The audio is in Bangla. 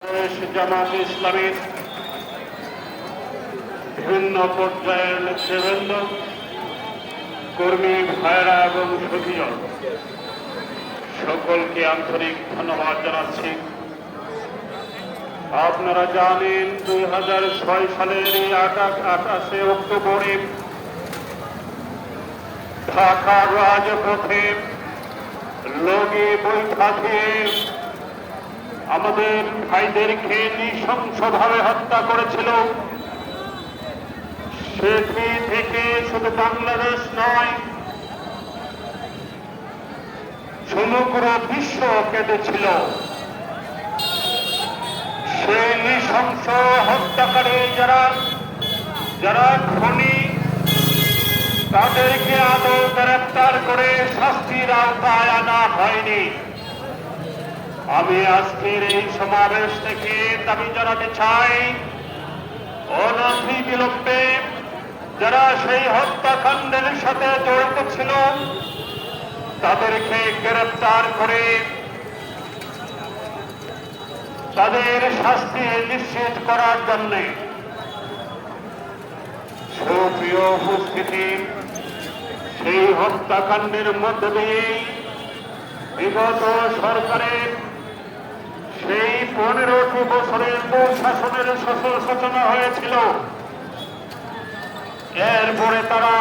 বাংলাদেশ জামাত ইসলামীর বিভিন্ন পর্যায়ের নেতৃবৃন্দ, কর্মী ভাইয়েরা এবং সুধীজন সকলকে আন্তরিক ধন্যবাদ জানাচ্ছি। আপনারা জানেন 2006 সালের 28 অক্টোবরে ঢাকার রাজপথে লগি বৈঠকে আমাদের ভাইদেরকে নৃশংসভাবে হত্যা করেছিল। সেটি থেকে শুধু বাংলাদেশ নয়, সমগ্র বিশ্ব কেঁদেছিল। সেই নৃশংস হত্যাকারী যারা খুনি, তাদেরকে আদৌ গ্রেফতার করে শাস্তির আওতায় আনা হয়নি। আমি আজকের এই সমাবেশ থেকে দাবি জানাতে চাই, অনতিবিলম্বে যারা সেই হত্যাকাণ্ডের সাথে জড়িত ছিল তাদেরকে গ্রেফতার করে তাদের শাস্তি নিশ্চিত করার জন্য। সুপ্রিয় উপস্থিতি, সেই হত্যাকাণ্ডের মধ্য দিয়ে বিগত সরকারের সেই 15টি বছরের প্রশাসনের সূচনা হয়েছিল। এরপরে তারা